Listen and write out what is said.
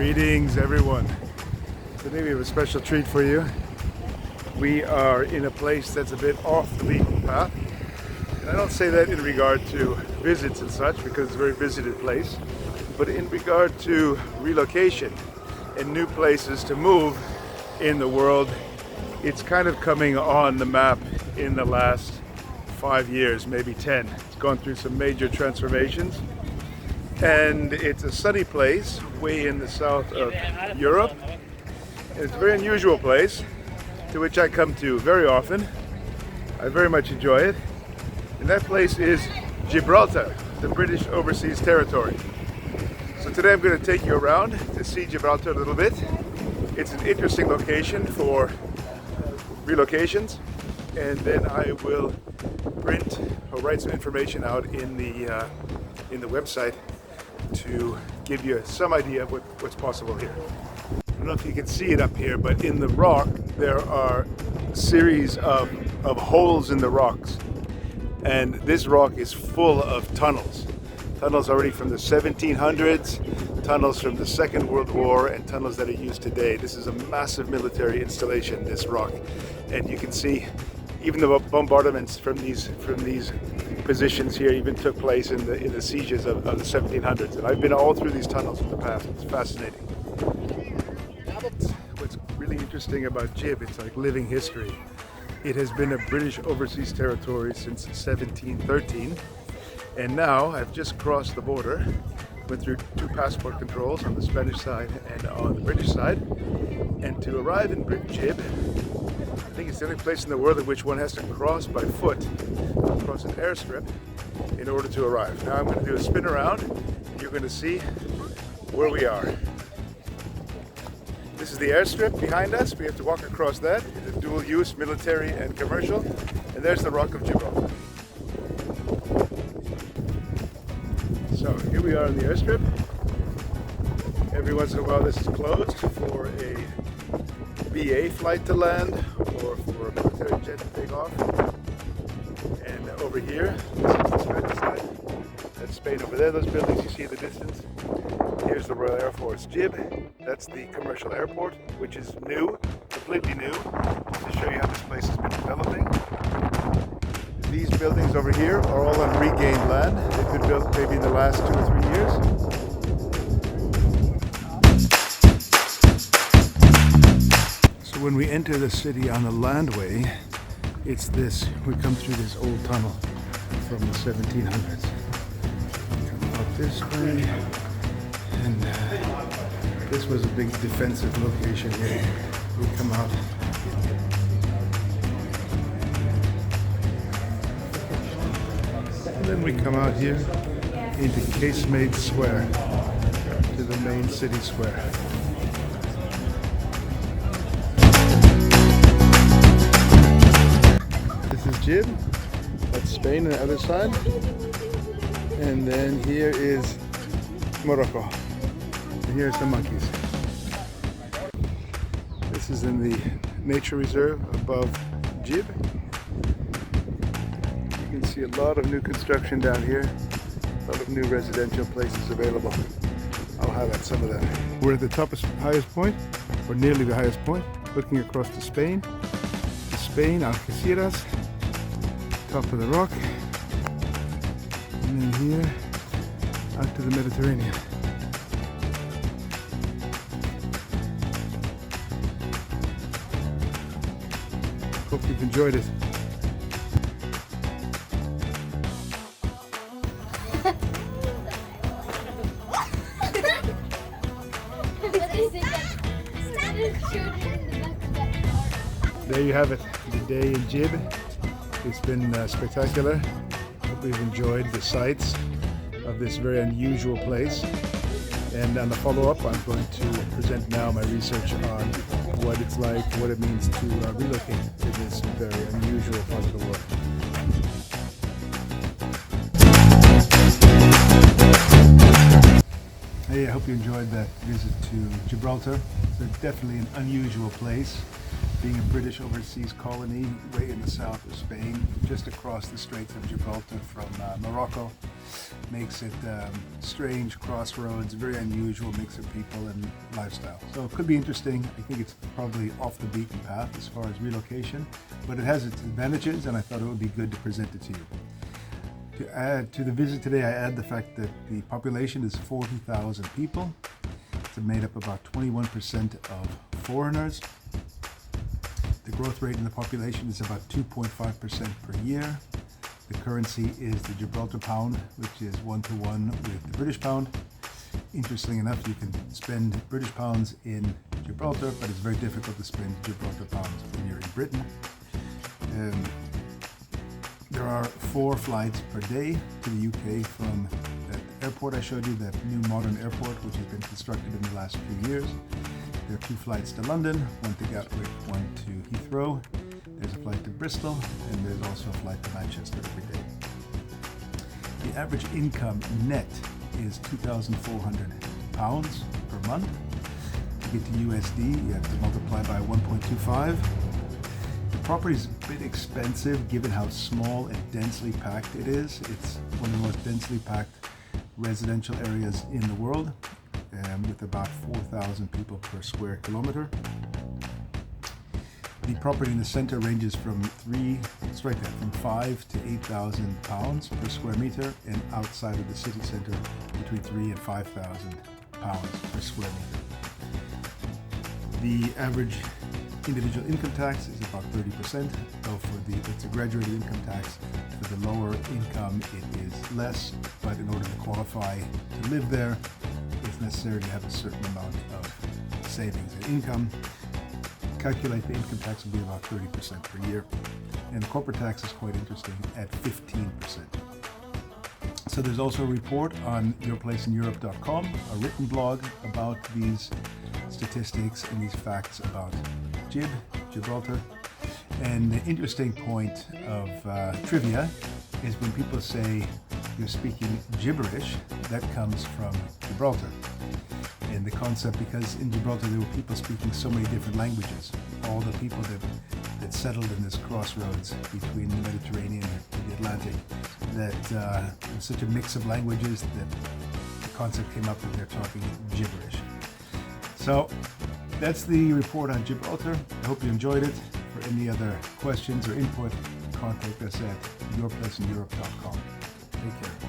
Greetings everyone. Today we have a special treat for you. We are in a place that's a bit off the beaten path. And I don't say that in regard to visits and such, because it's a very visited place, but in regard to relocation and new places to move in the world. It's kind of coming on the map in the last 5 years, maybe 10. It's gone through some major transformations. And it's a sunny place way in the south of Europe. And it's a very unusual place to which I come to very often. I very much enjoy it. And that place is Gibraltar, the British Overseas Territory. So today I'm going to take you around to see Gibraltar a little bit. It's an interesting location for relocations, and then I will print or write some information out in the website to give you some idea of what's possible here. I don't know if you can see it up here, but in the rock there are a series of holes in the rocks, and this rock is full of tunnels. Tunnels already from the 1700s, tunnels from the Second World War, and tunnels that are used today. This is a massive military installation, this rock, and you can see even the bombardments from these positions here even took place in the sieges of the 1700s. And I've been all through these tunnels in the past. It's fascinating. What's really interesting about Gib, it's like living history. It has been a British overseas territory since 1713, and now I've just crossed the border, went through 2 passport controls on the Spanish side and on the British side, and to arrive in Gib, I think it's the only place in the world in which one has to cross by foot, across an airstrip, in order to arrive. Now I'm going to do a spin around, and you're going to see where we are. This is the airstrip behind us. We have to walk across that. It's a dual use, military and commercial. And there's the Rock of Gibraltar. So here we are on the airstrip. Every once in a while this is closed for a BA flight to land or for a military jet to take off. And over here, this is the Spanish side. That's Spain over there, those buildings you see in the distance. Here's the Royal Air Force Gib. That's the commercial airport, which is new, completely new, to show you how this place has been developing. These buildings over here are all on regained land. They've been built maybe in the last 2 or 3 years. So when we enter the city on the landway, it's this. We come through this old tunnel from the 1700s. Come out this way, and this was a big defensive location here. We come out. And then we come out here into Casemate Square, to the main city square. This is Gib, that's Spain on the other side. And then here is Morocco. And here's the monkeys. This is in the nature reserve above Gib. You can see a lot of new construction down here, a lot of new residential places available. I'll highlight some of them. We're at the highest point, or nearly the highest point, looking across to Spain. Algeciras, top of the rock, and then here out to the Mediterranean. Hope you've enjoyed it. There you have it, the day in Gib. It's been spectacular. Hope you've enjoyed the sights of this very unusual place. And on the follow-up, I'm going to present now my research on what it's like, what it means to relocate to this very unusual part of the world. Hey, I hope you enjoyed that visit to Gibraltar. It's definitely an unusual place, being a British overseas colony way in the south of Spain, just across the Straits of Gibraltar from Morocco. makes it strange, crossroads, very unusual mix of people and lifestyle. So it could be interesting. I think it's probably off the beaten path as far as relocation, but it has its advantages, and I thought it would be good to present it to you. To add to the visit today, I add the fact that the population is 40,000 people. It's made up about 21% of foreigners. The growth rate in the population is about 2.5% per year. The currency is the Gibraltar pound, which is 1-to-1 with the British pound. Interestingly enough, you can spend British pounds in Gibraltar, but it's very difficult to spend Gibraltar pounds when you're in Britain. There are 4 flights per day to the UK from that airport I showed you, that new modern airport, which has been constructed in the last few years. There are 2 flights to London, one to Gatwick, one to Heathrow. There's a flight to Bristol, and there's also a flight to Manchester every day. The average income net is £2,400 per month. To get to USD, you have to multiply by 1.25. The property is a bit expensive given how small and densely packed it is. It's one of the most densely packed residential areas in the world, with about 4,000 people per square kilometer. The property in the center ranges from 5 to 8,000 pounds per square meter, and outside of the city center between 3 and 5,000 pounds per square meter. The average individual income tax is about 30%, though it's a graduated income tax. For the lower income, it is less, but in order to qualify to live there, it's necessary to have a certain amount of savings and income. Calculate the income tax will be about 30% per year, and the corporate tax is quite interesting at 15%. So there's also a report on YourPlaceInEurope.com, a written blog about these statistics and these facts about Gibraltar. And the interesting point of trivia is when people say you're speaking gibberish, that comes from Gibraltar. And the concept, because in Gibraltar there were people speaking so many different languages, all the people that settled in this crossroads between the Mediterranean and the Atlantic, that it was such a mix of languages that the concept came up that they're talking gibberish. So that's the report on Gibraltar. I hope you enjoyed it. For any other questions or input, contact us at YourPlaceInEurope.com. Take care.